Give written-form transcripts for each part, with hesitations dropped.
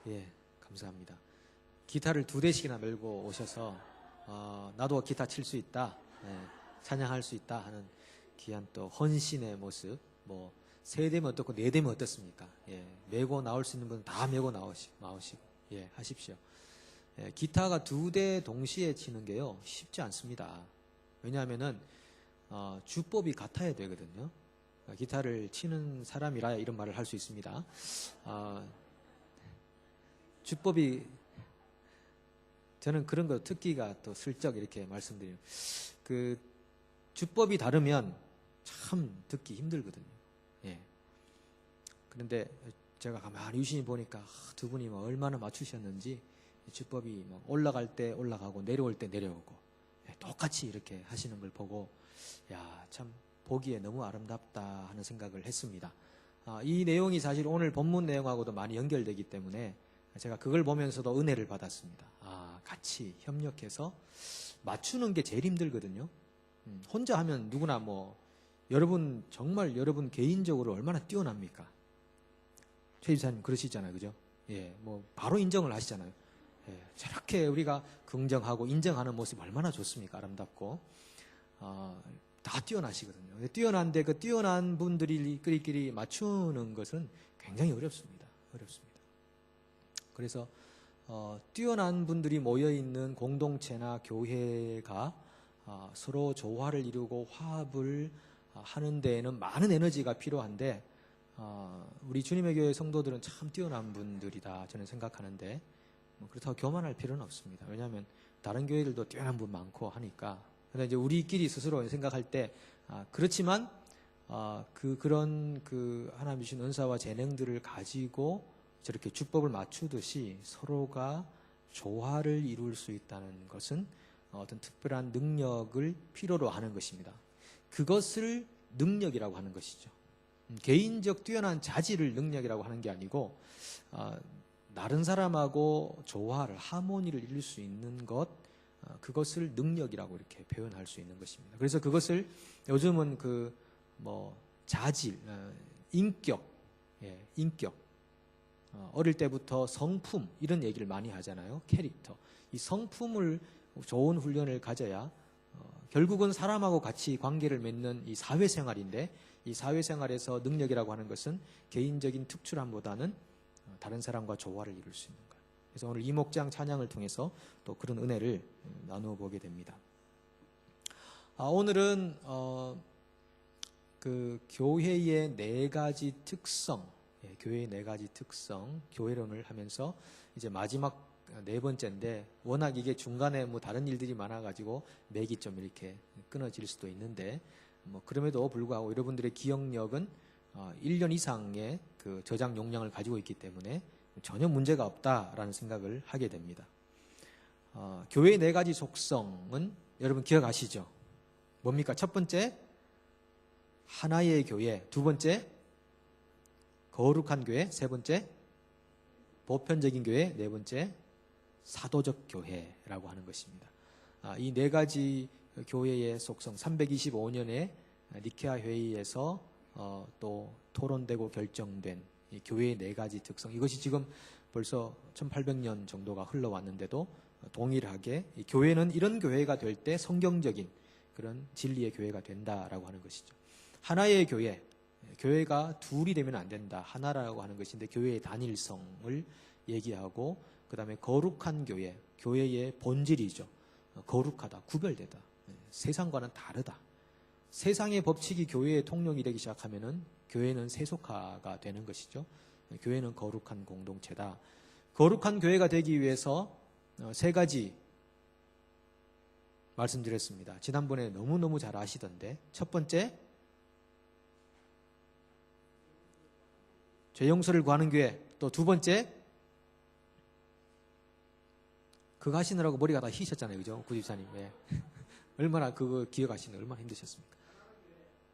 예, 감사합니다. 기타를 2대씩이나 메고 오셔서 나도 기타 칠 수 있다, 예, 찬양할 수 있다 하는 귀한 또 헌신의 모습, 뭐 3대면 어떻고 4대면 어떻습니까? 예, 메고 나올 수 있는 분은 다 메고 나오시고 예, 하십시오. 예, 기타가 2대 동시에 치는 게요 쉽지 않습니다. 왜냐하면은 주법이 같아야 되거든요. 기타를 치는 사람이라야 이런 말을 할 수 있습니다. 주법이, 저는 그런 거 특기가 또 슬쩍 이렇게 말씀드려요. 그 주법이 다르면 참 듣기 힘들거든요. 예. 그런데 제가 가만히 유심히 보니까 두 분이 뭐 얼마나 맞추셨는지, 주법이 뭐 올라갈 때 올라가고 내려올 때 내려오고, 예, 똑같이 이렇게 하시는 걸 보고, 야, 참 보기에 너무 아름답다 하는 생각을 했습니다. 이 내용이 사실 오늘 본문 내용하고도 많이 연결되기 때문에 제가 그걸 보면서도 은혜를 받았습니다. 같이 협력해서 맞추는 게 제일 힘들거든요. 혼자 하면 누구나 뭐, 여러분 정말 여러분 개인적으로 얼마나 뛰어납니까? 최 집사님 그러시잖아요, 그죠? 예, 뭐 바로 인정을 하시잖아요. 예, 저렇게 우리가 긍정하고 인정하는 모습이 얼마나 좋습니까? 아름답고. 다 뛰어나시거든요. 뛰어난데 그 뛰어난 분들끼리 맞추는 것은 굉장히 어렵습니다. 그래서 뛰어난 분들이 모여있는 공동체나 교회가 서로 조화를 이루고 화합을 하는 데에는 많은 에너지가 필요한데, 우리 주님의 교회 성도들은 참 뛰어난 분들이다 저는 생각하는데, 뭐 그렇다고 교만할 필요는 없습니다. 왜냐하면 다른 교회들도 뛰어난 분 많고 하니까. 근데 이제 우리끼리 스스로 생각할 때, 그렇지만 그런 하나님 주신 은사와 재능들을 가지고 저렇게 주법을 맞추듯이 서로가 조화를 이룰 수 있다는 것은 어떤 특별한 능력을 필요로 하는 것입니다. 그것을 능력이라고 하는 것이죠. 개인적 뛰어난 자질을 능력이라고 하는 게 아니고, 다른 사람하고 조화를, 하모니를 이룰 수 있는 것, 그것을 능력이라고 이렇게 표현할 수 있는 것입니다. 그래서 그것을 요즘은 자질, 인격, 어릴 때부터 성품 이런 얘기를 많이 하잖아요. 캐릭터. 이 성품을 좋은 훈련을 가져야 결국은 사람하고 같이 관계를 맺는 이 사회생활인데, 이 사회생활에서 능력이라고 하는 것은 개인적인 특출함보다는 다른 사람과 조화를 이룰 수 있는 거예요. 그래서 오늘 이목장 찬양을 통해서 또 그런 은혜를 나누어 보게 됩니다. 오늘은 그 교회의 4가지 특성, 교회의 4가지 특성, 교회론을 하면서 이제 마지막 4번째인데, 워낙 이게 중간에 뭐 다른 일들이 많아가지고 맥이 좀 이렇게 끊어질 수도 있는데, 뭐 그럼에도 불구하고 여러분들의 기억력은 1년 이상의 그 저장 용량을 가지고 있기 때문에 전혀 문제가 없다라는 생각을 하게 됩니다. 교회의 4가지 속성은 여러분 기억하시죠? 뭡니까? 첫 번째, 하나의 교회. 두 번째, 거룩한 교회. 세 번째, 보편적인 교회. 네 번째, 사도적 교회라고 하는 것입니다. 이 4가지 교회의 속성, 325년에 니케아 회의에서 또 토론되고 결정된 이 교회의 4가지 특성, 이것이 지금 벌써 1800년 정도가 흘러왔는데도 동일하게 이 교회는 이런 교회가 될 때 성경적인 그런 진리의 교회가 된다라고 하는 것이죠. 하나의 교회, 교회가 둘이 되면 안 된다, 하나라고 하는 것인데 교회의 단일성을 얘기하고, 그 다음에 거룩한 교회, 교회의 본질이죠. 거룩하다, 구별되다, 세상과는 다르다. 세상의 법칙이 교회의 통용이 되기 시작하면은 교회는 세속화가 되는 것이죠. 교회는 거룩한 공동체다. 거룩한 교회가 되기 위해서 3가지 말씀드렸습니다. 지난번에 너무너무 잘 아시던데, 첫 번째, 죄 용서를 구하는 교회. 또 두 번째, 그거 하시느라고 머리가 다 휘셨잖아요, 그죠? 구집사님. 예. 얼마나 그거 기억하시는 얼마나 힘드셨습니까?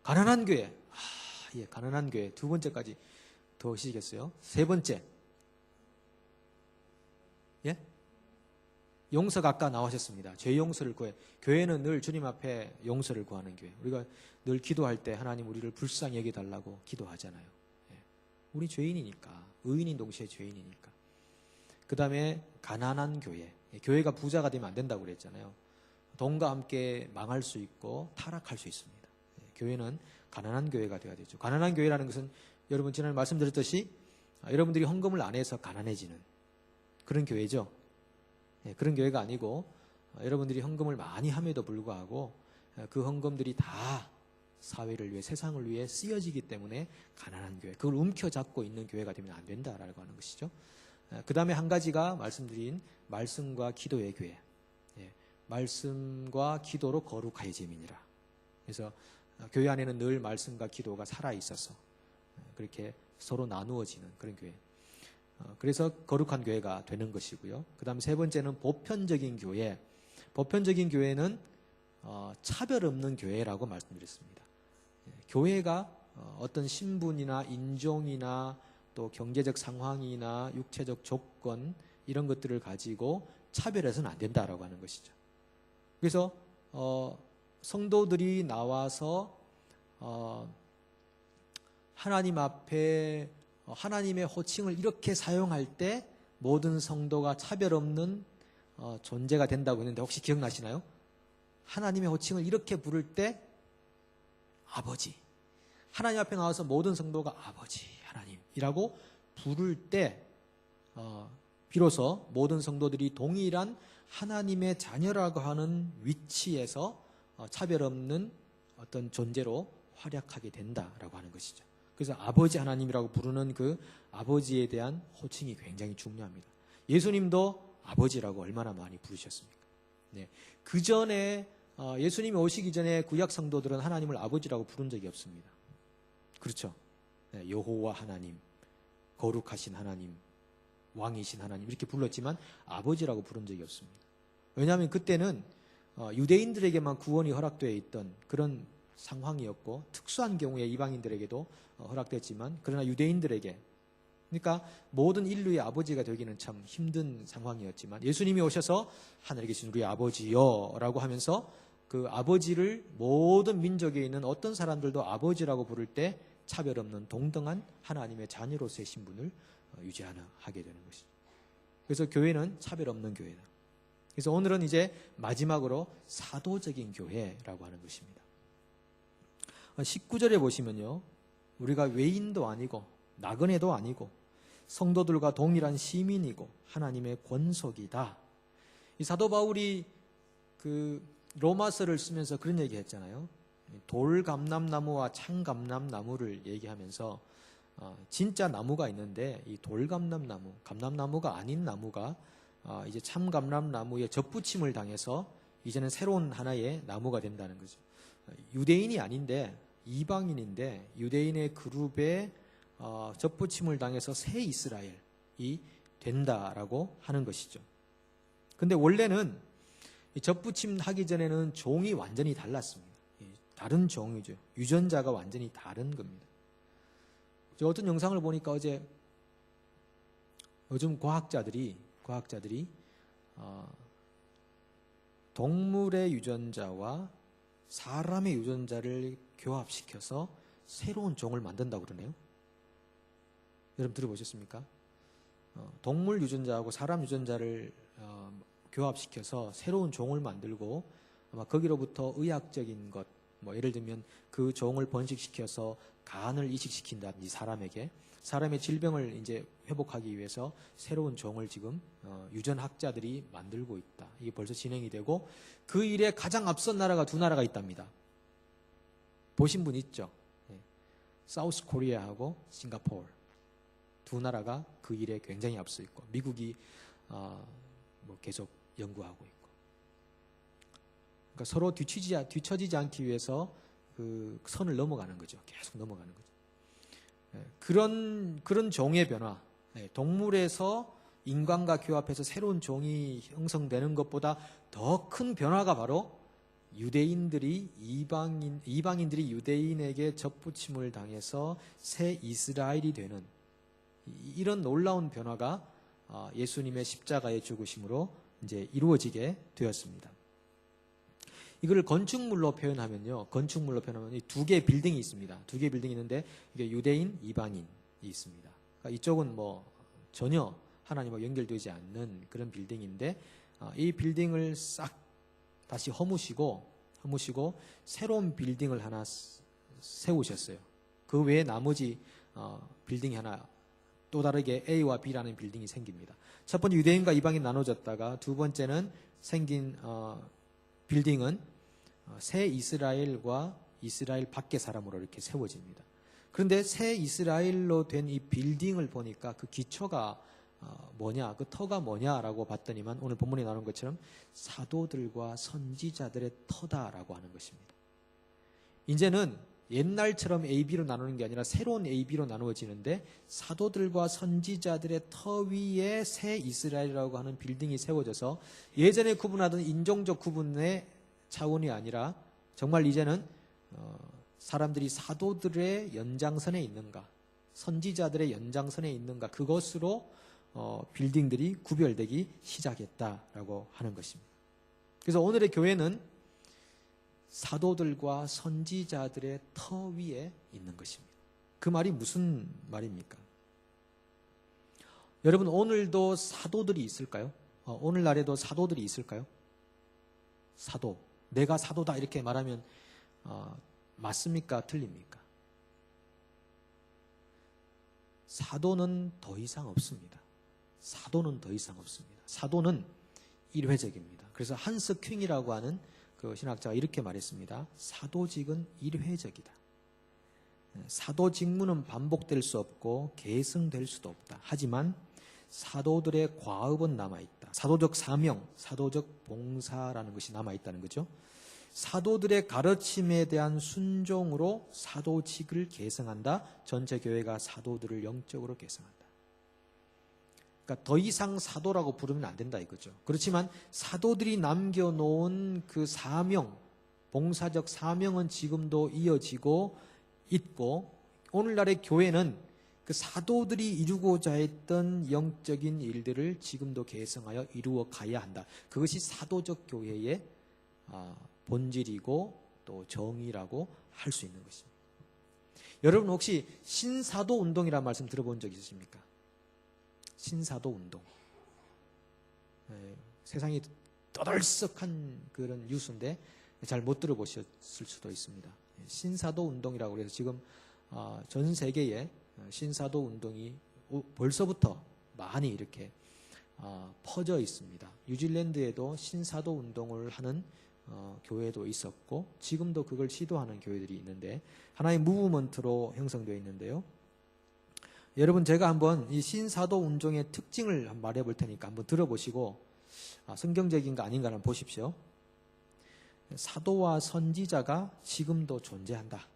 가난한 교회. 예, 가난한 교회. 두 번째까지 더 하시겠어요? 세 번째, 예? 용서가 아까 나오셨습니다. 죄 용서를 구해. 교회는 늘 주님 앞에 용서를 구하는 교회. 우리가 늘 기도할 때 하나님 우리를 불쌍히 여겨달라고 기도하잖아요. 예. 우리 죄인이니까, 의인인 동시에 죄인이니까. 그 다음에 가난한 교회. 교회가 부자가 되면 안 된다고 그랬잖아요. 돈과 함께 망할 수 있고 타락할 수 있습니다. 교회는 가난한 교회가 되어야 되죠. 가난한 교회라는 것은 여러분 지난해 말씀드렸듯이 여러분들이 헌금을 안 해서 가난해지는 그런 교회죠. 그런 교회가 아니고 여러분들이 헌금을 많이 함에도 불구하고 그 헌금들이 다 사회를 위해 세상을 위해 쓰여지기 때문에 가난한 교회, 그걸 움켜잡고 있는 교회가 되면 안 된다라고 하는 것이죠. 그 다음에 한 가지가 말씀드린 말씀과 기도의 교회. 말씀과 기도로 거룩하여짐이니라. 그래서 교회 안에는 늘 말씀과 기도가 살아있어서 그렇게 서로 나누어지는 그런 교회. 그래서 거룩한 교회가 되는 것이고요. 그 다음 세 번째는 보편적인 교회. 보편적인 교회는 차별 없는 교회라고 말씀드렸습니다. 교회가 어떤 신분이나 인종이나 또 경제적 상황이나 육체적 조건 이런 것들을 가지고 차별해서는 안 된다라고 하는 것이죠. 그래서 성도들이 나와서 하나님 앞에 하나님의 호칭을 이렇게 사용할 때 모든 성도가 차별 없는 존재가 된다고 했는데 혹시 기억나시나요? 하나님의 호칭을 이렇게 부를 때 아버지, 하나님 앞에 나와서 모든 성도가 아버지 하나님이라고 부를 때 비로소 모든 성도들이 동일한 하나님의 자녀라고 하는 위치에서 차별 없는 어떤 존재로 활약하게 된다라고 하는 것이죠. 그래서 아버지 하나님이라고 부르는 그 아버지에 대한 호칭이 굉장히 중요합니다. 예수님도 아버지라고 얼마나 많이 부르셨습니까? 네. 그 전에 예수님이 오시기 전에 구약 성도들은 하나님을 아버지라고 부른 적이 없습니다. 그렇죠? 네, 여호와 하나님, 거룩하신 하나님, 왕이신 하나님 이렇게 불렀지만 아버지라고 부른 적이 없습니다. 왜냐하면 그때는 유대인들에게만 구원이 허락되어 있던 그런 상황이었고 특수한 경우에 이방인들에게도 허락됐지만 그러나 유대인들에게 그러니까 모든 인류의 아버지가 되기는 참 힘든 상황이었지만 예수님이 오셔서 하늘에 계신 우리 아버지요 라고 하면서 그 아버지를 모든 민족에 있는 어떤 사람들도 아버지라고 부를 때 차별 없는 동등한 하나님의 자녀로서의 신분을 유지하게 되는 것이죠. 그래서 교회는 차별 없는 교회다. 그래서 오늘은 이제 마지막으로 사도적인 교회라고 하는 것입니다. 19절에 보시면요. 우리가 외인도 아니고 나그네도 아니고 성도들과 동일한 시민이고 하나님의 권속이다. 이 사도 바울이 그 로마서를 쓰면서 그런 얘기 했잖아요. 돌감람나무와 참감람나무를 얘기하면서 진짜 나무가 있는데 이 돌감람나무, 감람나무가 아닌 나무가 이제 참감람나무에 접붙임을 당해서 이제는 새로운 하나의 나무가 된다는 거죠. 유대인이 아닌데 이방인인데 유대인의 그룹에 접붙임을 당해서 새 이스라엘이 된다라고 하는 것이죠. 근데 원래는 접붙임 하기 전에는 종이 완전히 달랐습니다. 다른 종이죠. 유전자가 완전히 다른 겁니다. 저 어떤 영상을 보니까 어제 요즘 과학자들이 동물의 유전자와 사람의 유전자를 교합시켜서 새로운 종을 만든다고 그러네요. 여러분 들어보셨습니까? 동물 유전자하고 사람 유전자를 교합시켜서 새로운 종을 만들고 아마 거기로부터 의학적인 것, 뭐 예를 들면 그 종을 번식시켜서 간을 이식시킨다든지 사람의 질병을 이제 회복하기 위해서 새로운 종을 지금 유전학자들이 만들고 있다. 이게 벌써 진행이 되고 그 일에 가장 앞선 나라가 두 나라가 있답니다. 보신 분 있죠? 네. 사우스 코리아하고 싱가포르 두 나라가 그 일에 굉장히 앞서 있고 미국이 뭐 계속 연구하고 있고 그러니까 서로 뒤처지지 않기 위해서 그 선을 넘어가는 거죠. 계속 넘어가는 거죠. 네. 그런 종의 변화, 네. 동물에서 인간과 교합해서 새로운 종이 형성되는 것보다 더 큰 변화가 바로 유대인들이 이방인들이 유대인에게 접붙임을 당해서 새 이스라엘이 되는 이런 놀라운 변화가 예수님의 십자가의 죽으심으로 이제 이루어지게 되었습니다. 이걸 건축물로 표현하면요. 이 두 개의 빌딩이 있습니다. 두 개의 빌딩이 있는데 이게 유대인, 이방인이 있습니다. 그러니까 이쪽은 뭐 전혀 하나님과 연결되지 않는 그런 빌딩인데 이 빌딩을 싹 다시 허무시고 새로운 빌딩을 하나 세우셨어요. 그 외에 나머지 빌딩이 하나 또 다르게 A와 B라는 빌딩이 생깁니다. 첫 번째 유대인과 이방인 나눠졌다가 두 번째는 생긴 빌딩은 새 이스라엘과 이스라엘 밖의 사람으로 이렇게 세워집니다. 그런데 새 이스라엘로 된 이 빌딩을 보니까 그 기초가 뭐냐, 그 터가 뭐냐라고 봤더니만 오늘 본문에 나오는 것처럼 사도들과 선지자들의 터다라고 하는 것입니다. 이제는 옛날처럼 A, B로 나누는 게 아니라 새로운 A, B로 나누어지는데 사도들과 선지자들의 터 위에 새 이스라엘이라고 하는 빌딩이 세워져서 예전에 구분하던 인종적 구분의 차원이 아니라 정말 이제는 사람들이 사도들의 연장선에 있는가, 선지자들의 연장선에 있는가, 그것으로 빌딩들이 구별되기 시작했다라고 하는 것입니다. 그래서 오늘의 교회는 사도들과 선지자들의 터 위에 있는 것입니다. 그 말이 무슨 말입니까? 여러분, 오늘도 사도들이 있을까요? 오늘날에도 사도들이 있을까요? 사도, 내가 사도다 이렇게 말하면 맞습니까? 틀립니까? 사도는 더 이상 없습니다. 사도는 더 이상 없습니다. 사도는 일회적입니다. 그래서 한스 퀼이라고 하는 그 신학자가 이렇게 말했습니다. 사도직은 일회적이다. 사도 직무는 반복될 수 없고 계승될 수도 없다. 하지만 사도들의 과업은 남아있다. 사도적 사명, 사도적 봉사라는 것이 남아있다는 거죠. 사도들의 가르침에 대한 순종으로 사도직을 계승한다. 전체 교회가 사도들을 영적으로 계승한다. 그러니까 더 이상 사도라고 부르면 안 된다 이거죠. 그렇지만 사도들이 남겨놓은 그 사명, 봉사적 사명은 지금도 이어지고 있고, 오늘날의 교회는 그 사도들이 이루고자 했던 영적인 일들을 지금도 계승하여 이루어 가야 한다. 그것이 사도적 교회의 본질이고 또 정의라고 할 수 있는 것입니다. 여러분 혹시 신사도 운동이라는 말씀 들어본 적 있으십니까? 신사도 운동. 세상이 떠들썩한 그런 뉴스인데 잘 못 들어보셨을 수도 있습니다. 신사도 운동이라고 해서 지금 전 세계에 신사도 운동이 벌써부터 많이 이렇게 퍼져 있습니다. 뉴질랜드에도 신사도 운동을 하는 교회도 있었고 지금도 그걸 시도하는 교회들이 있는데 하나의 무브먼트로 형성되어 있는데요. 여러분 제가 한번 이 신사도 운동의 특징을 한번 말해볼 테니까 한번 들어보시고 성경적인가 아닌가 한번 보십시오. 사도와 선지자가 지금도 존재한다.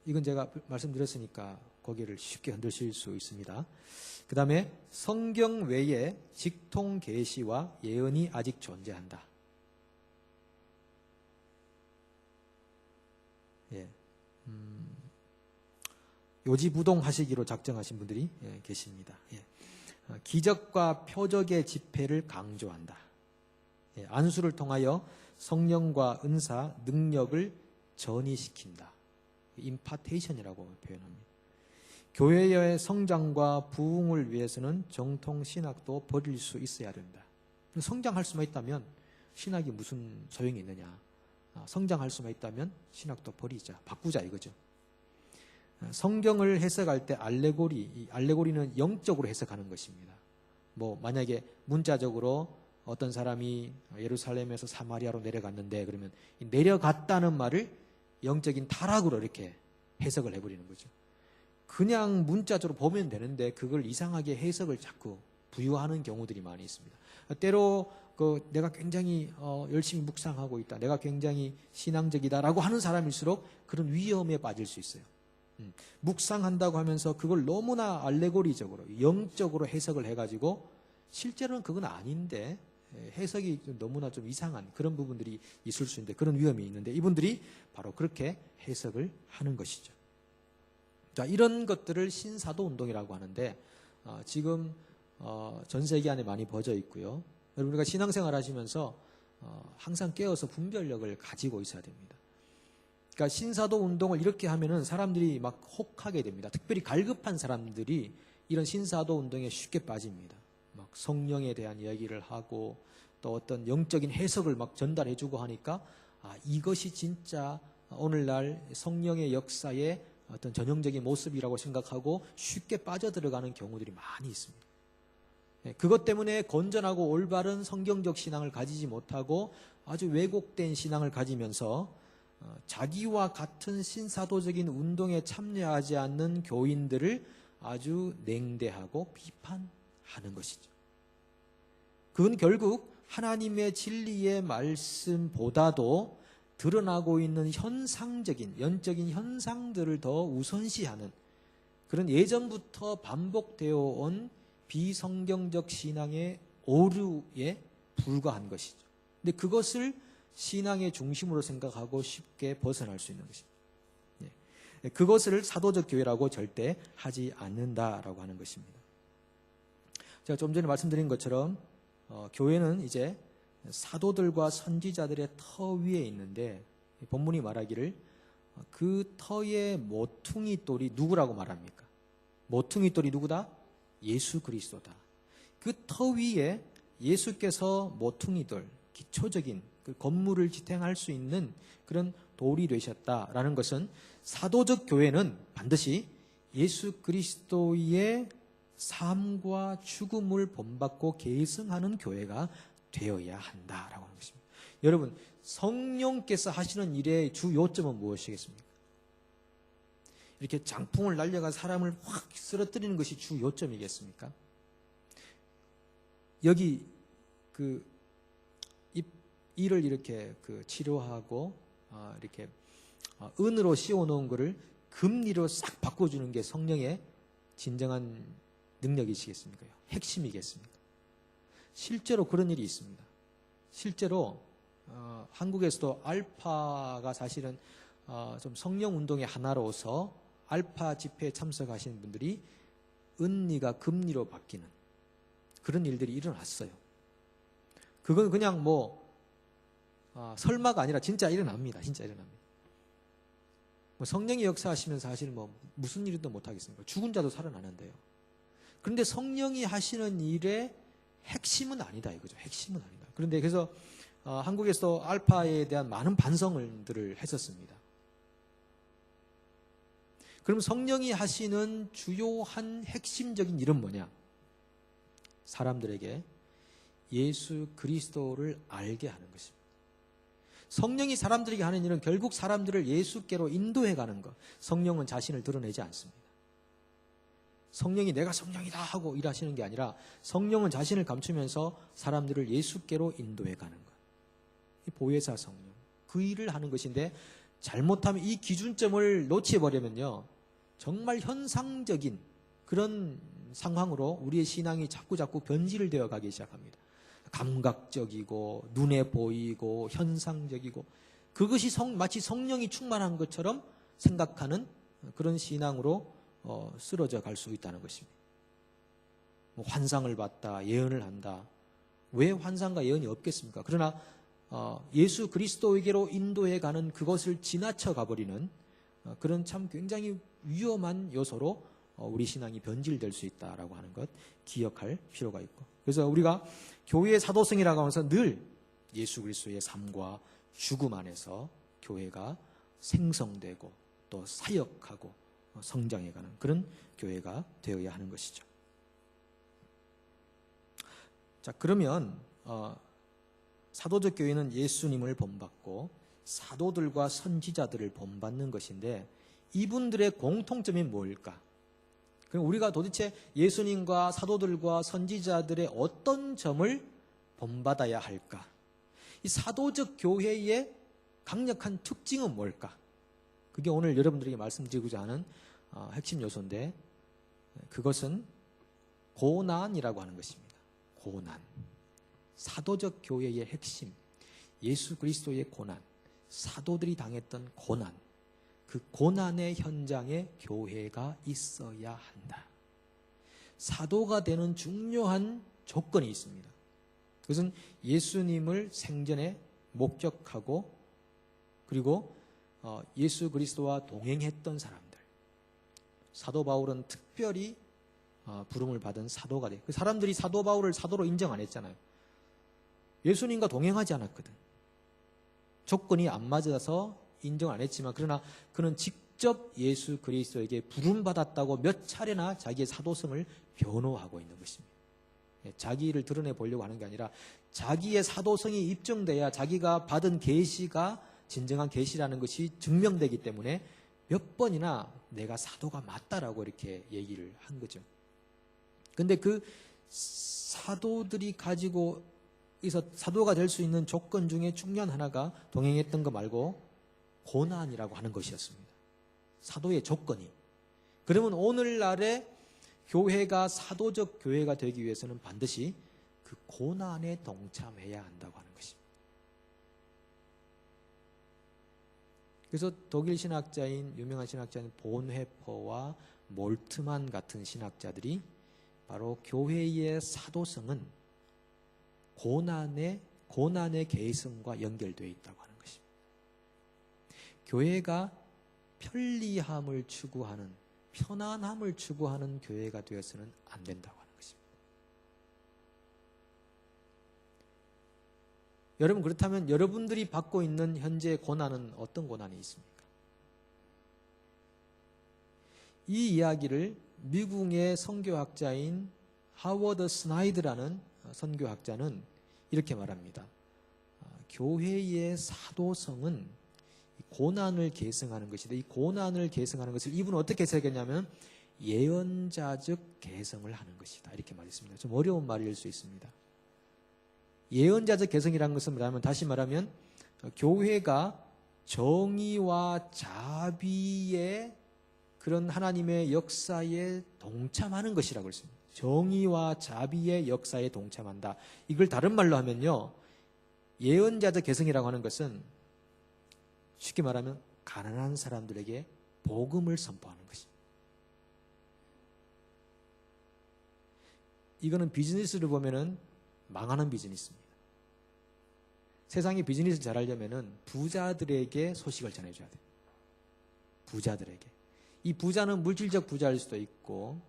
이건 제가 말씀드렸으니까 고개를 쉽게 흔드실 수 있습니다. 그 다음에 성경 외에 직통 계시와 예언이 아직 존재한다. 예. 요지부동하시기로 작정하신 분들이 계십니다. 예. 기적과 표적의 집회를 강조한다. 예. 안수를 통하여 성령과 은사, 능력을 전이시킨다. 임파테이션이라고 표현합니다. 교회의 성장과 부흥을 위해서는 정통 신학도 버릴 수 있어야 된다. 성장할 수만 있다면 신학이 무슨 소용이 있느냐. 성장할 수만 있다면 신학도 버리자, 바꾸자 이거죠. 성경을 해석할 때 이 알레고리는 영적으로 해석하는 것입니다. 만약에 문자적으로 어떤 사람이 예루살렘에서 사마리아로 내려갔는데 그러면 내려갔다는 말을 영적인 타락으로 이렇게 해석을 해버리는 거죠. 그냥 문자적으로 보면 되는데 그걸 이상하게 해석을 자꾸 부여하는 경우들이 많이 있습니다. 때로 내가 굉장히 열심히 묵상하고 있다, 내가 굉장히 신앙적이다라고 하는 사람일수록 그런 위험에 빠질 수 있어요. 묵상한다고 하면서 그걸 너무나 알레고리적으로 영적으로 해석을 해가지고 실제로는 그건 아닌데 해석이 너무나 좀 이상한 그런 부분들이 있을 수 있는데 그런 위험이 있는데 이분들이 바로 그렇게 해석을 하는 것이죠. 자, 이런 것들을 신사도 운동이라고 하는데 지금 전 세계 안에 많이 퍼져 있고요. 여러분 우리가 신앙생활 하시면서 항상 깨어서 분별력을 가지고 있어야 됩니다. 그러니까 신사도 운동을 이렇게 하면은 사람들이 막 혹하게 됩니다. 특별히 갈급한 사람들이 이런 신사도 운동에 쉽게 빠집니다. 막 성령에 대한 이야기를 하고 또 어떤 영적인 해석을 막 전달해주고 하니까 이것이 진짜 오늘날 성령의 역사의 어떤 전형적인 모습이라고 생각하고 쉽게 빠져들어가는 경우들이 많이 있습니다. 그것 때문에 건전하고 올바른 성경적 신앙을 가지지 못하고 아주 왜곡된 신앙을 가지면서 자기와 같은 신사도적인 운동에 참여하지 않는 교인들을 아주 냉대하고 비판하는 것이죠. 그건 결국 하나님의 진리의 말씀보다도 드러나고 있는 현상적인, 영적인 현상들을 더 우선시하는 그런 예전부터 반복되어 온 비성경적 신앙의 오류에 불과한 것이죠. 근데 그것을 신앙의 중심으로 생각하고 쉽게 벗어날 수 있는 것입니다. 그것을 사도적 교회라고 절대 하지 않는다라고 하는 것입니다. 제가 좀 전에 말씀드린 것처럼 교회는 이제 사도들과 선지자들의 터 위에 있는데 본문이 말하기를 그 터의 모퉁이 돌이 누구라고 말합니까? 모퉁이 돌이 누구다? 예수 그리스도다. 그 터 위에 예수께서 모퉁이 돌, 기초적인 그 건물을 지탱할 수 있는 그런 돌이 되셨다라는 것은 사도적 교회는 반드시 예수 그리스도의 삶과 죽음을 본받고 계승하는 교회가 되어야 한다라고 하는 것입니다. 여러분, 성령께서 하시는 일의 주 요점은 무엇이겠습니까? 이렇게 장풍을 날려가 사람을 확 쓰러뜨리는 것이 주 요점이겠습니까? 여기 그 이를 이렇게 치료하고 이렇게 은으로 씌워놓은 것을 금리로 싹 바꿔주는 게 성령의 진정한 능력이시겠습니까? 핵심이겠습니까? 실제로 그런 일이 있습니다. 실제로 한국에서도 알파가 사실은 좀 성령 운동의 하나로서 알파 집회에 참석하시는 분들이 은리가 금리로 바뀌는 그런 일들이 일어났어요. 그건 그냥 설마가 아니라 진짜 일어납니다. 진짜 일어납니다. 성령이 역사하시면서 사실 무슨 일도 못하겠습니까? 죽은 자도 살아나는데요. 그런데 성령이 하시는 일의 핵심은 아니다 이거죠. 핵심은 아니다. 그런데 그래서 한국에서도 알파에 대한 많은 반성들을 했었습니다. 그럼 성령이 하시는 주요한 핵심적인 일은 뭐냐? 사람들에게 예수 그리스도를 알게 하는 것입니다. 성령이 사람들에게 하는 일은 결국 사람들을 예수께로 인도해 가는 것. 성령은 자신을 드러내지 않습니다. 성령이 내가 성령이다 하고 일하시는 게 아니라 성령은 자신을 감추면서 사람들을 예수께로 인도해 가는 것. 이 보혜사 성령. 그 일을 하는 것인데 잘못하면 이 기준점을 놓쳐버리면요. 정말 현상적인 그런 상황으로 우리의 신앙이 자꾸 변질을 되어 가기 시작합니다. 감각적이고 눈에 보이고 현상적이고 그것이 마치 성령이 충만한 것처럼 생각하는 그런 신앙으로 쓰러져 갈 수 있다는 것입니다. 환상을 봤다, 예언을 한다. 왜 환상과 예언이 없겠습니까? 그러나 예수 그리스도에게로 인도해 가는 그것을 지나쳐 가버리는 그런 참 굉장히 위험한 요소로 우리 신앙이 변질될 수 있다라고 하는 것 기억할 필요가 있고, 그래서 우리가 교회의 사도성이라고 하면서 늘 예수 그리스도의 삶과 죽음 안에서 교회가 생성되고 또 사역하고 성장해가는 그런 교회가 되어야 하는 것이죠. 자, 그러면 사도적 교회는 예수님을 본받고 사도들과 선지자들을 본받는 것인데 이분들의 공통점이 뭘까? 그럼 우리가 도대체 예수님과 사도들과 선지자들의 어떤 점을 본받아야 할까? 이 사도적 교회의 강력한 특징은 뭘까? 그게 오늘 여러분들에게 말씀드리고자 하는 핵심 요소인데 그것은 고난이라고 하는 것입니다. 고난. 사도적 교회의 핵심, 예수 그리스도의 고난, 사도들이 당했던 고난, 그 고난의 현장에 교회가 있어야 한다. 사도가 되는 중요한 조건이 있습니다. 그것은 예수님을 생전에 목격하고 그리고 예수 그리스도와 동행했던 사람들. 사도 바울은 특별히 부름을 받은 사도가 돼. 그 사람들이 사도 바울을 사도로 인정 안 했잖아요. 예수님과 동행하지 않았거든. 조건이 안 맞아서 인정 안 했지만 그러나 그는 직접 예수 그리스도에게 부름받았다고 몇 차례나 자기의 사도성을 변호하고 있는 것입니다. 자기를 드러내 보려고 하는 게 아니라 자기의 사도성이 입증돼야 자기가 받은 계시가 진정한 계시라는 것이 증명되기 때문에 몇 번이나 내가 사도가 맞다라고 이렇게 얘기를 한 거죠. 근데 그 사도들이 가지고 있어 사도가 될 수 있는 조건 중에 중요한 하나가 동행했던 거 말고 고난이라고 하는 것이었습니다. 사도의 조건이. 그러면 오늘날의 교회가 사도적 교회가 되기 위해서는 반드시 그 고난에 동참해야 한다고 하는 것입니다. 그래서 독일 신학자인 유명한 신학자인 본회퍼와 몰트만 같은 신학자들이 바로 교회의 사도성은 고난의 계승과 연결되어 있다고 하는 것입니다. 교회가 편리함을 추구하는 편안함을 추구하는 교회가 되어서는 안 된다고 하는 것입니다. 여러분 그렇다면 여러분들이 받고 있는 현재 고난은 어떤 고난이 있습니까? 이 이야기를 미국의 선교학자인 하워드 스나이드라는 선교학자는 이렇게 말합니다. 교회의 사도성은 고난을 계승하는 것이다. 이 고난을 계승하는 것을 이분은 어떻게 해석했냐면 예언자적 계승을 하는 것이다. 이렇게 말했습니다. 좀 어려운 말일 수 있습니다. 예언자적 계승이라는 것은 뭐냐면 다시 말하면 교회가 정의와 자비의 그런 하나님의 역사에 동참하는 것이라고 했습니다. 정의와 자비의 역사에 동참한다. 이걸 다른 말로 하면요. 예언자적 계승이라고 하는 것은 쉽게 말하면 가난한 사람들에게 복음을 선포하는 것입니다. 이거는 비즈니스를 보면은 망하는 비즈니스입니다. 세상에 비즈니스를 잘하려면은 부자들에게 소식을 전해줘야 돼요. 부자들에게. 이 부자는 물질적 부자일 수도 있고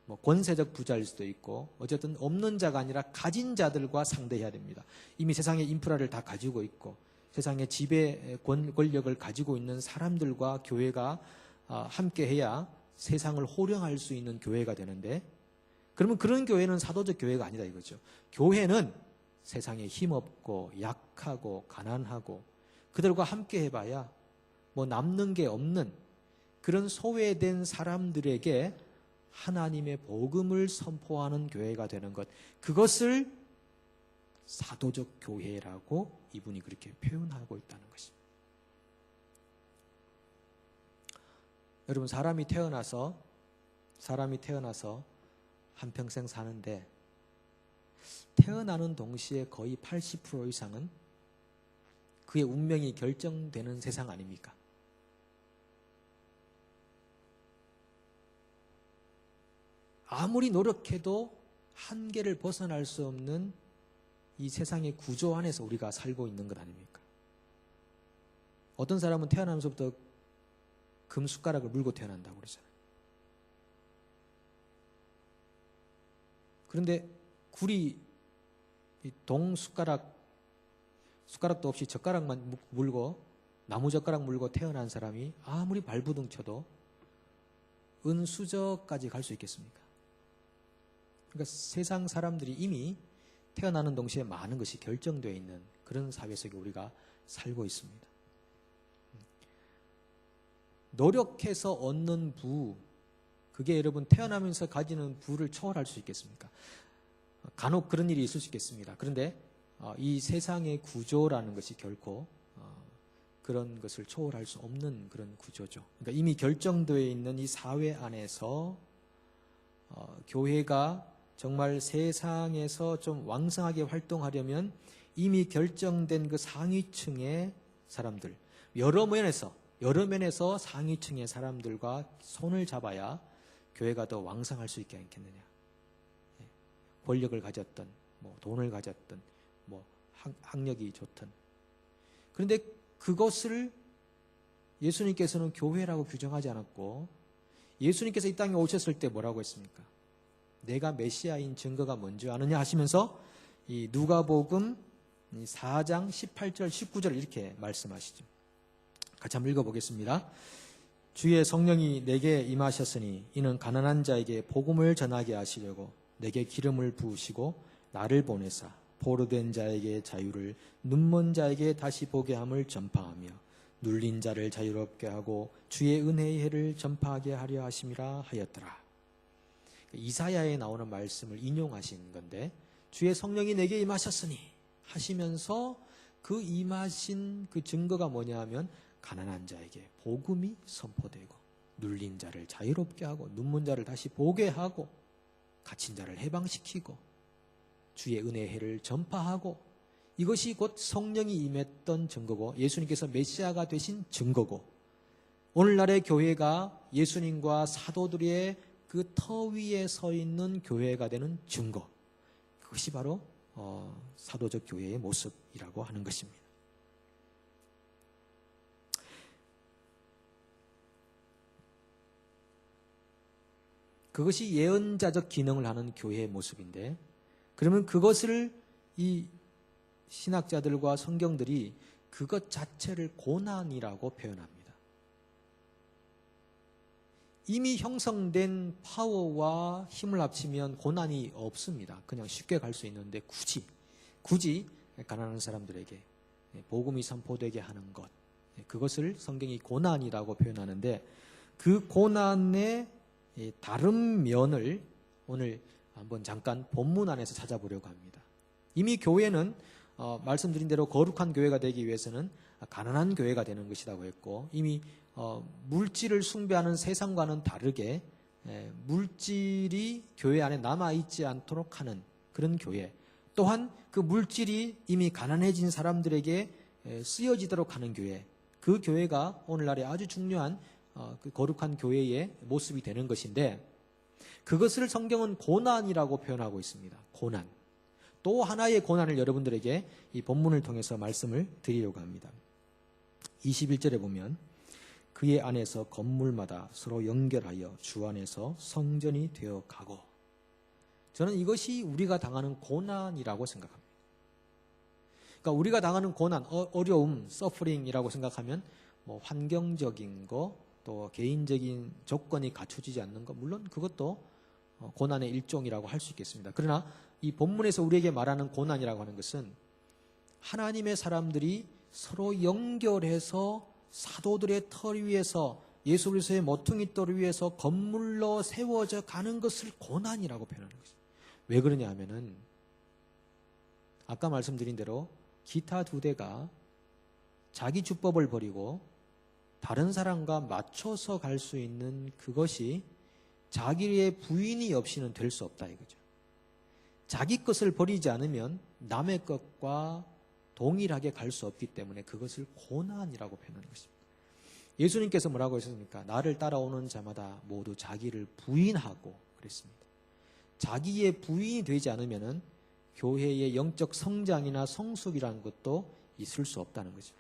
뭐 권세적 부자일 수도 있고 어쨌든 없는 자가 아니라 가진 자들과 상대해야 됩니다. 이미 세상의 인프라를 다 가지고 있고 세상의 지배 권력을 가지고 있는 사람들과 교회가 함께해야 세상을 호령할 수 있는 교회가 되는데 그러면 그런 교회는 사도적 교회가 아니다 이거죠. 교회는 세상에 힘없고 약하고 가난하고 그들과 함께 해봐야 뭐 남는 게 없는 그런 소외된 사람들에게 하나님의 복음을 선포하는 교회가 되는 것, 그것을 사도적 교회라고 이분이 그렇게 표현하고 있다는 것입니다. 여러분 사람이 태어나서 한평생 사는데 태어나는 동시에 거의 80% 이상은 그의 운명이 결정되는 세상 아닙니까? 아무리 노력해도 한계를 벗어날 수 없는 이 세상의 구조 안에서 우리가 살고 있는 것 아닙니까? 어떤 사람은 태어나면서부터 금숟가락을 물고 태어난다고 그러잖아요. 그런데 굴이 숟가락도 없이 젓가락만 물고 나무젓가락 물고 태어난 사람이 아무리 발부둥 쳐도 은수저까지 갈 수 있겠습니까? 그러니까 세상 사람들이 이미 태어나는 동시에 많은 것이 결정되어 있는 그런 사회 속에 우리가 살고 있습니다. 노력해서 얻는 부, 그게 여러분 태어나면서 가지는 부를 초월할 수 있겠습니까? 간혹 그런 일이 있을 수 있겠습니다. 그런데 이 세상의 구조라는 것이 결코 그런 것을 초월할 수 없는 그런 구조죠. 그러니까 이미 결정되어 있는 이 사회 안에서 교회가 정말 세상에서 좀 왕성하게 활동하려면 이미 결정된 그 상위층의 사람들, 여러 면에서 상위층의 사람들과 손을 잡아야 교회가 더 왕성할 수 있지 않겠느냐. 권력을 가졌든, 뭐 돈을 가졌든, 뭐 학력이 좋든. 그런데 그것을 예수님께서는 교회라고 규정하지 않았고, 예수님께서 이 땅에 오셨을 때 뭐라고 했습니까? 내가 메시아인 증거가 뭔지 아느냐 하시면서 이 누가복음 4장 18절 19절 이렇게 말씀하시죠. 같이 한번 읽어보겠습니다. 주의 성령이 내게 임하셨으니 이는 가난한 자에게 복음을 전하게 하시려고 내게 기름을 부으시고 나를 보내사 포로된 자에게 자유를, 눈먼 자에게 다시 보게 함을 전파하며 눌린 자를 자유롭게 하고 주의 은혜의 해를 전파하게 하려 하심이라 하였더라. 이사야에 나오는 말씀을 인용하신 건데, 주의 성령이 내게 임하셨으니 하시면서 그 임하신 그 증거가 뭐냐 하면 가난한 자에게 복음이 선포되고 눌린 자를 자유롭게 하고 눈먼 자를 다시 보게 하고 갇힌 자를 해방시키고 주의 은혜의 해를 전파하고, 이것이 곧 성령이 임했던 증거고 예수님께서 메시아가 되신 증거고, 오늘날의 교회가 예수님과 사도들의 그 터 위에 서 있는 교회가 되는 증거, 그것이 바로 사도적 교회의 모습이라고 하는 것입니다. 그것이 예언자적 기능을 하는 교회의 모습인데, 그러면 그것을 이 신학자들과 성경들이 그것 자체를 고난이라고 표현합니다. 이미 형성된 파워와 힘을 합치면 고난이 없습니다. 그냥 쉽게 갈 수 있는데 굳이 가난한 사람들에게 복음이 선포되게 하는 것, 그것을 성경이 고난이라고 표현하는데, 그 고난의 다른 면을 오늘 한번 잠깐 본문 안에서 찾아보려고 합니다. 이미 교회는 말씀드린 대로 거룩한 교회가 되기 위해서는 가난한 교회가 되는 것이라고 했고, 이미 물질을 숭배하는 세상과는 다르게 물질이 교회 안에 남아있지 않도록 하는 그런 교회, 또한 그 물질이 이미 가난해진 사람들에게 쓰여지도록 하는 교회, 그 교회가 오늘날의 아주 중요한 그 거룩한 교회의 모습이 되는 것인데, 그것을 성경은 고난이라고 표현하고 있습니다. 고난. 또 하나의 고난을 여러분들에게 이 본문을 통해서 말씀을 드리려고 합니다. 21절에 보면 그의 안에서 건물마다 서로 연결하여 주 안에서 성전이 되어 가고, 저는 이것이 우리가 당하는 고난이라고 생각합니다. 그러니까 우리가 당하는 고난, 어려움, 서프링이라고 생각하면 뭐 환경적인 거, 또 개인적인 조건이 갖춰지지 않는 것, 물론 그것도 고난의 일종이라고 할 수 있겠습니다. 그러나 이 본문에서 우리에게 말하는 고난이라고 하는 것은 하나님의 사람들이 서로 연결해서 사도들의 터 위에서 예수 그리스도의 모퉁이 돌 위에서 건물로 세워져 가는 것을 고난이라고 표현하는 것입니다. 왜 그러냐 하면은 아까 말씀드린 대로 기타 두 대가 자기 주법을 버리고 다른 사람과 맞춰서 갈 수 있는 그것이 자기의 부인이 없이는 될 수 없다 이거죠. 자기 것을 버리지 않으면 남의 것과 동일하게 갈 수 없기 때문에 그것을 고난이라고 표현하는 것입니다. 예수님께서 뭐라고 하셨습니까? 나를 따라오는 자마다 모두 자기를 부인하고 그랬습니다. 자기의 부인이 되지 않으면 교회의 영적 성장이나 성숙이라는 것도 있을 수 없다는 거죠.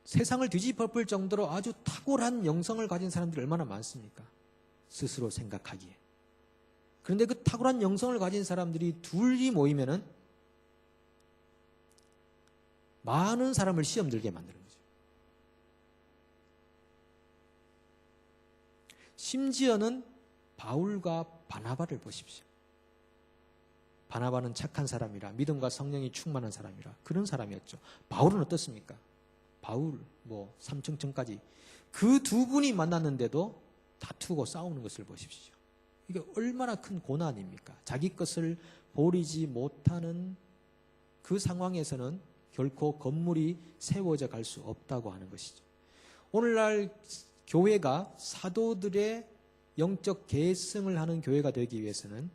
세상을 뒤집어볼 정도로 아주 탁월한 영성을 가진 사람들이 얼마나 많습니까? 스스로 생각하기에. 그런데 그 탁월한 영성을 가진 사람들이 둘이 모이면은 많은 사람을 시험 들게 만드는 거죠. 심지어는 바울과 바나바를 보십시오. 바나바는 착한 사람이라, 믿음과 성령이 충만한 사람이라 그런 사람이었죠. 바울은 어떻습니까? 바울 3층까지 그 두 분이 만났는데도 다투고 싸우는 것을 보십시오. 이게 얼마나 큰 고난입니까? 자기 것을 버리지 못하는 그 상황에서는 결코 건물이 세워져 갈 수 없다고 하는 것이죠. 오늘날 교회가 사도들의 영적 계승을 하는 교회가 되기 위해서는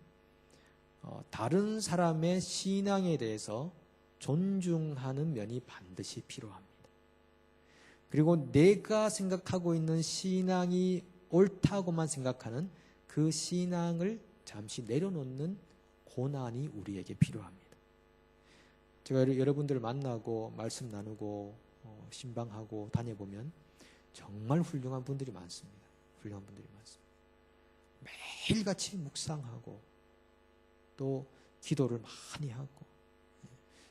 다른 사람의 신앙에 대해서 존중하는 면이 반드시 필요합니다. 그리고 내가 생각하고 있는 신앙이 옳다고만 생각하는 그 신앙을 잠시 내려놓는 고난이 우리에게 필요합니다. 제가 여러분들을 만나고 말씀 나누고 신방하고 다녀보면 정말 훌륭한 분들이 많습니다. 훌륭한 분들이 많습니다. 매일같이 묵상하고 또 기도를 많이 하고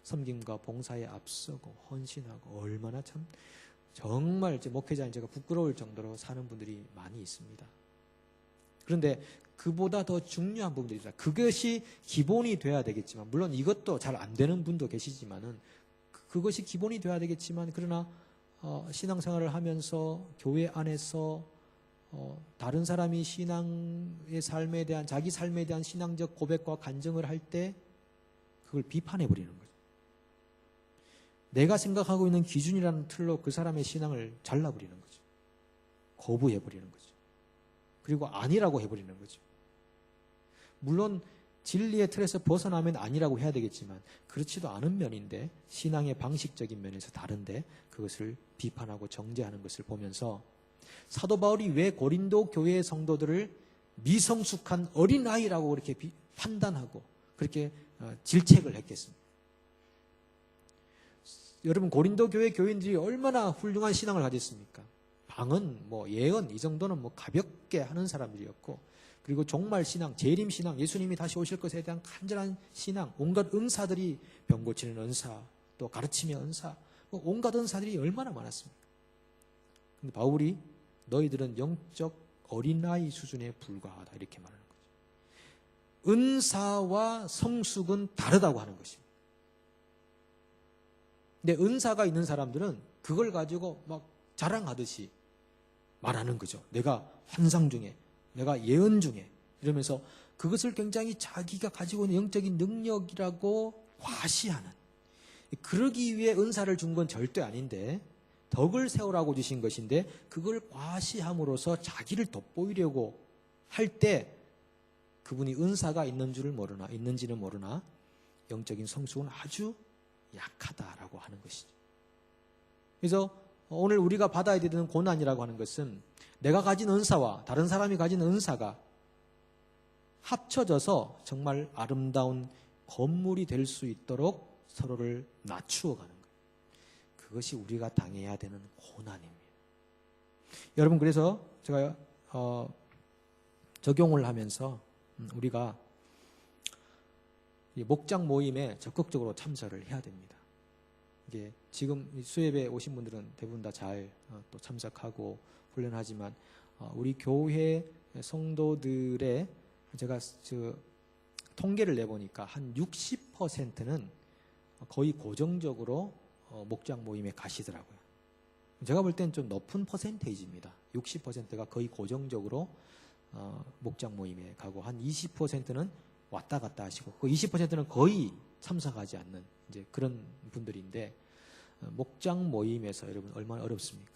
섬김과 봉사에 앞서고 헌신하고 얼마나 참 정말 목회자인 제가 부끄러울 정도로 사는 분들이 많이 있습니다. 그런데 그보다 더 중요한 부분들이 있다. 그것이 기본이 돼야 되겠지만, 물론 이것도 잘 안 되는 분도 계시지만은 그것이 기본이 돼야 되겠지만, 그러나 신앙생활을 하면서 교회 안에서 다른 사람이 신앙의 삶에 대한, 자기 삶에 대한 신앙적 고백과 간증을 할 때 그걸 비판해 버리는 거죠. 내가 생각하고 있는 기준이라는 틀로 그 사람의 신앙을 잘라버리는 거죠. 거부해 버리는 거죠. 그리고 아니라고 해버리는 거죠. 물론 진리의 틀에서 벗어나면 아니라고 해야 되겠지만 그렇지도 않은 면인데, 신앙의 방식적인 면에서 다른데 그것을 비판하고 정죄하는 것을 보면서 사도 바울이 왜 고린도 교회의 성도들을 미성숙한 어린아이라고 그렇게 판단하고 그렇게 질책을 했겠습니까? 여러분, 고린도 교회 교인들이 얼마나 훌륭한 신앙을 가졌습니까? 방언, 예언 이 정도는 가볍게 하는 사람들이었고, 그리고 종말 신앙, 재림 신앙, 예수님이 다시 오실 것에 대한 간절한 신앙, 온갖 은사들이, 병 고치는 은사, 또 가르침의 은사, 온갖 은사들이 얼마나 많았습니까? 근데 바울이 너희들은 영적 어린아이 수준에 불과하다 이렇게 말하는 거죠. 은사와 성숙은 다르다고 하는 것입니다. 근데 은사가 있는 사람들은 그걸 가지고 막 자랑하듯이 말하는 거죠. 내가 환상 중에, 내가 예언 중에, 이러면서 그것을 굉장히 자기가 가지고 있는 영적인 능력이라고 과시하는, 그러기 위해 은사를 준 건 절대 아닌데 덕을 세우라고 주신 것인데, 그걸 과시함으로써 자기를 돋보이려고 할 때 그분이 은사가 있는지는 모르나 영적인 성숙은 아주 약하다라고 하는 것이죠. 그래서 오늘 우리가 받아야 되는 고난이라고 하는 것은 내가 가진 은사와 다른 사람이 가진 은사가 합쳐져서 정말 아름다운 건물이 될 수 있도록 서로를 낮추어 가는 거예요. 그것이 우리가 당해야 되는 고난입니다. 여러분, 그래서 제가 적용을 하면서 우리가 목장 모임에 적극적으로 참석을 해야 됩니다. 이게 지금 수협에 오신 분들은 대부분 다 잘 또 참석하고 훈련하지만, 우리 교회 성도들의 제가 통계를 내보니까 한 60%는 거의 고정적으로 목장 모임에 가시더라고요. 제가 볼 땐 좀 높은 퍼센테이지입니다. 60%가 거의 고정적으로 목장 모임에 가고, 한 20%는 왔다 갔다 하시고, 그 20%는 거의 참석하지 않는 이제 그런 분들인데, 목장 모임에서 여러분 얼마나 어렵습니까?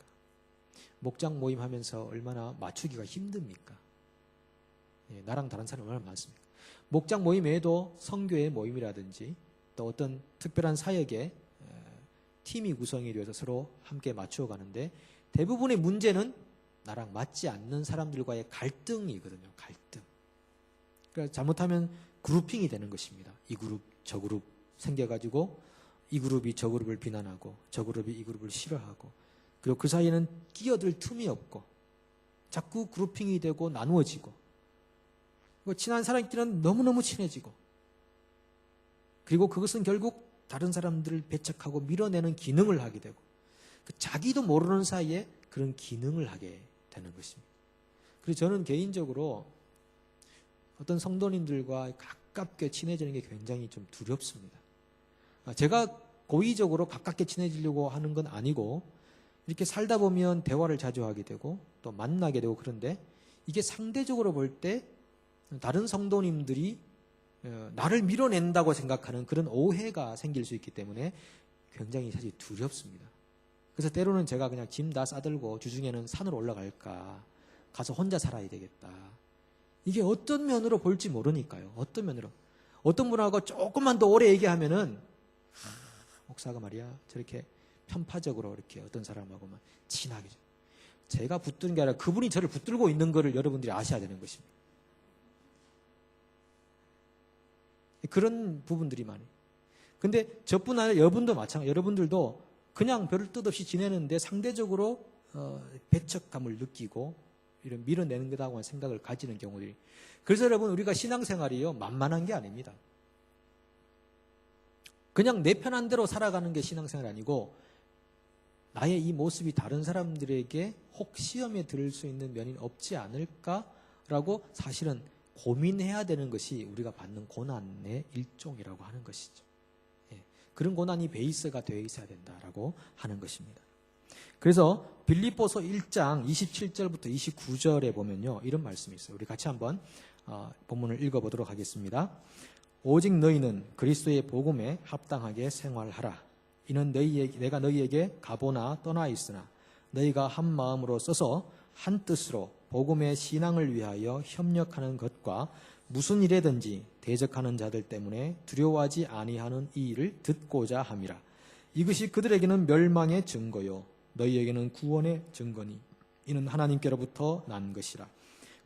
목장 모임 하면서 얼마나 맞추기가 힘듭니까? 나랑 다른 사람이 얼마나 많습니까? 목장 모임 외에도 성교의 모임이라든지 또 어떤 특별한 사역에 팀이 구성이 되어서 서로 함께 맞추어 가는데, 대부분의 문제는 나랑 맞지 않는 사람들과의 갈등이거든요. 갈등. 그러니까 잘못하면 그룹핑이 되는 것입니다. 이 그룹, 저 그룹 생겨가지고 이 그룹이 저 그룹을 비난하고 저 그룹이 이 그룹을 싫어하고, 그리고 그 사이에는 끼어들 틈이 없고 자꾸 그룹핑이 되고 나누어지고, 친한 사람끼리는 너무너무 친해지고, 그리고 그것은 결국 다른 사람들을 배척하고 밀어내는 기능을 하게 되고, 자기도 모르는 사이에 그런 기능을 하게 되는 것입니다. 그래서 저는 개인적으로 어떤 성도님들과 가깝게 친해지는 게 굉장히 좀 두렵습니다. 제가 고의적으로 가깝게 친해지려고 하는 건 아니고, 이렇게 살다 보면 대화를 자주 하게 되고 또 만나게 되고, 그런데 이게 상대적으로 볼 때 다른 성도님들이 나를 밀어낸다고 생각하는 그런 오해가 생길 수 있기 때문에 굉장히 사실 두렵습니다. 그래서 때로는 제가 그냥 짐 다 싸들고 주중에는 산으로 올라갈까, 가서 혼자 살아야 되겠다. 이게 어떤 면으로 볼지 모르니까요. 어떤 면으로. 어떤 분하고 조금만 더 오래 얘기하면은 목사가 말이야 저렇게 편파적으로 이렇게 어떤 사람하고만 친하게. 제가 붙드는 게 아니라 그분이 저를 붙들고 있는 거를 여러분들이 아셔야 되는 것입니다. 그런 부분들이 많아요. 근데 저뿐 아니라 여러분도 마찬가지. 여러분들도 그냥 별 뜻 없이 지내는데 상대적으로 배척감을 느끼고 이런 밀어내는 거다고 하는 생각을 가지는 경우들이. 그래서 여러분, 우리가 신앙생활이요, 만만한 게 아닙니다. 그냥 내 편한 대로 살아가는 게 신앙생활 아니고, 나의 이 모습이 다른 사람들에게 혹 시험에 들을 수 있는 면이 없지 않을까라고 사실은 고민해야 되는 것이 우리가 받는 고난의 일종이라고 하는 것이죠. 예, 그런 고난이 베이스가 되어 있어야 된다라고 하는 것입니다. 그래서 빌립보서 1장 27절부터 29절에 보면요, 이런 말씀이 있어요. 우리 같이 한번 본문을 읽어보도록 하겠습니다. 오직 너희는 그리스도의 복음에 합당하게 생활하라. 이는 내가 너희에게 가보나 떠나 있으나 너희가 한 마음으로 써서 한 뜻으로 복음의 신앙을 위하여 협력하는 것과 무슨 일에든지 대적하는 자들 때문에 두려워하지 아니하는 이 일을 듣고자 함이라. 이것이 그들에게는 멸망의 증거요 너희에게는 구원의 증거니 이는 하나님께로부터 난 것이라.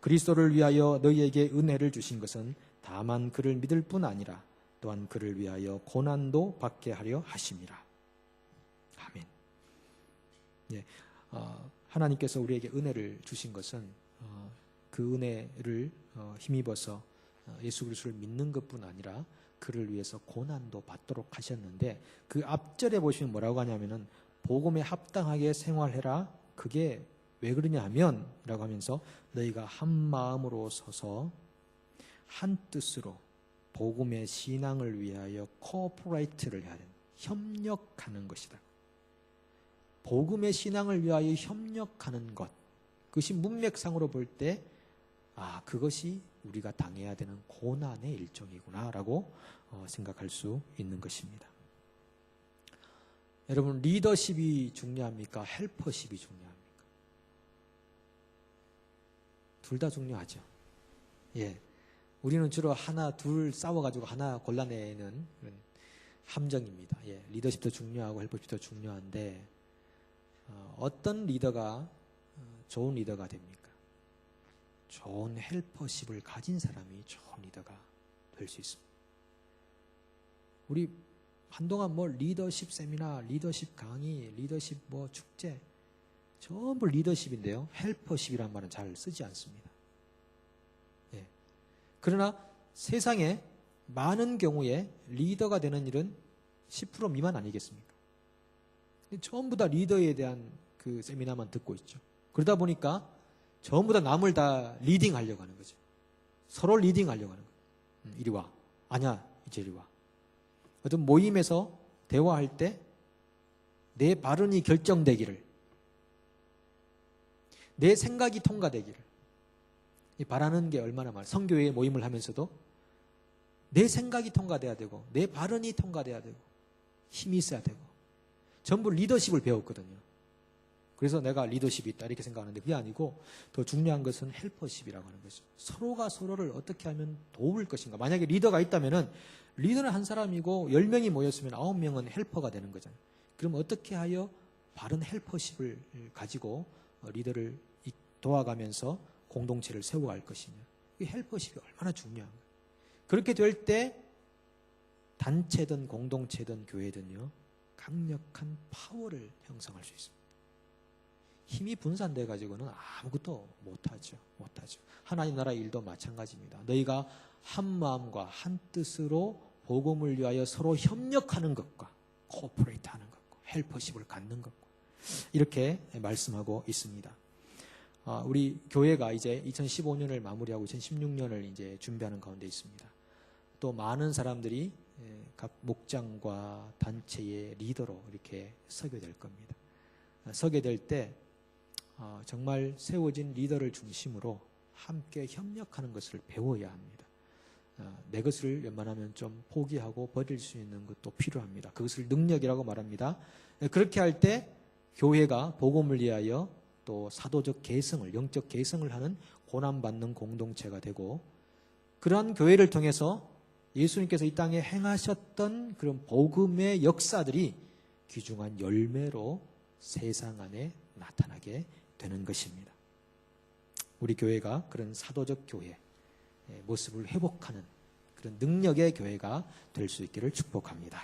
그리스도를 위하여 너희에게 은혜를 주신 것은 다만 그를 믿을 뿐 아니라 또한 그를 위하여 고난도 받게 하려 하심이라. 아멘. 예, 하나님께서 우리에게 은혜를 주신 것은 그 은혜를 힘입어서 예수 그리스도를 믿는 것뿐 아니라 그를 위해서 고난도 받도록 하셨는데, 그 앞절에 보시면 뭐라고 하냐면은 복음에 합당하게 생활해라. 그게 왜 그러냐 하면 라고 하면서 너희가 한 마음으로 서서 한 뜻으로 복음의 신앙을 위하여 코퍼레이트를 해야 된다. 협력하는 것이다. 복음의 신앙을 위하여 협력하는 것, 그것이 문맥상으로 볼 때 그것이 우리가 당해야 되는 고난의 일종이구나라고 생각할 수 있는 것입니다. 여러분, 리더십이 중요합니까? 헬퍼십이 중요합니까? 둘 다 중요하죠. 예, 우리는 주로 하나 둘 싸워가지고 하나 골라내는 그런 함정입니다. 예, 리더십도 중요하고 헬퍼십도 중요한데 어떤 리더가 좋은 리더가 됩니까? 좋은 헬퍼십을 가진 사람이 좋은 리더가 될 수 있습니다. 우리 한동안 리더십 세미나, 리더십 강의, 리더십 축제 전부 리더십인데요, 헬퍼십이라는 말은 잘 쓰지 않습니다. 예. 그러나 세상에 많은 경우에 리더가 되는 일은 10% 미만 아니겠습니까? 전부 다 리더에 대한 그 세미나만 듣고 있죠. 그러다 보니까 전부 다 남을 다 리딩하려고 하는 거죠. 서로 리딩하려고 하는 거예요. 이리 와. 아니야, 이제 이리 와. 어떤 모임에서 대화할 때 내 발언이 결정되기를, 내 생각이 통과되기를 바라는 게 얼마나 많아요. 성교회 모임을 하면서도 내 생각이 통과돼야 되고 내 발언이 통과돼야 되고 힘이 있어야 되고 전부 리더십을 배웠거든요. 그래서 내가 리더십이 있다 이렇게 생각하는데 그게 아니고 더 중요한 것은 헬퍼십이라고 하는 거죠. 서로가 서로를 어떻게 하면 도울 것인가. 만약에 리더가 있다면은 리더는 한 사람이고 10명이 모였으면 9명은 헬퍼가 되는 거잖아요. 그럼 어떻게 하여 바른 헬퍼십을 가지고 리더를 도와가면서 공동체를 세워갈 것이냐. 이 헬퍼십이 얼마나 중요한 거예요. 그렇게 될 때 단체든 공동체든 교회든요, 강력한 파워를 형성할 수 있습니다. 힘이 분산돼 가지고는 아무것도 못하죠. 하나님 나라 일도 마찬가지입니다. 너희가 한 마음과 한 뜻으로 복음을 위하여 서로 협력하는 것과 코퍼레이트 하는 것과 헬퍼십을 갖는 것과 이렇게 말씀하고 있습니다. 우리 교회가 이제 2015년을 마무리하고 2016년을 이제 준비하는 가운데 있습니다. 또 많은 사람들이 각 목장과 단체의 리더로 이렇게 서게 될 겁니다. 서게 될 때 정말 세워진 리더를 중심으로 함께 협력하는 것을 배워야 합니다. 내 것을 웬만하면 좀 포기하고 버릴 수 있는 것도 필요합니다. 그것을 능력이라고 말합니다. 그렇게 할 때 교회가 복음을 위하여 또 사도적 계승을, 영적 계승을 하는 고난받는 공동체가 되고, 그러한 교회를 통해서 예수님께서 이 땅에 행하셨던 그런 복음의 역사들이 귀중한 열매로 세상 안에 나타나게 되는 것입니다. 우리 교회가 그런 사도적 교회 모습을 회복하는 그런 능력의 교회가 될 수 있기를 축복합니다.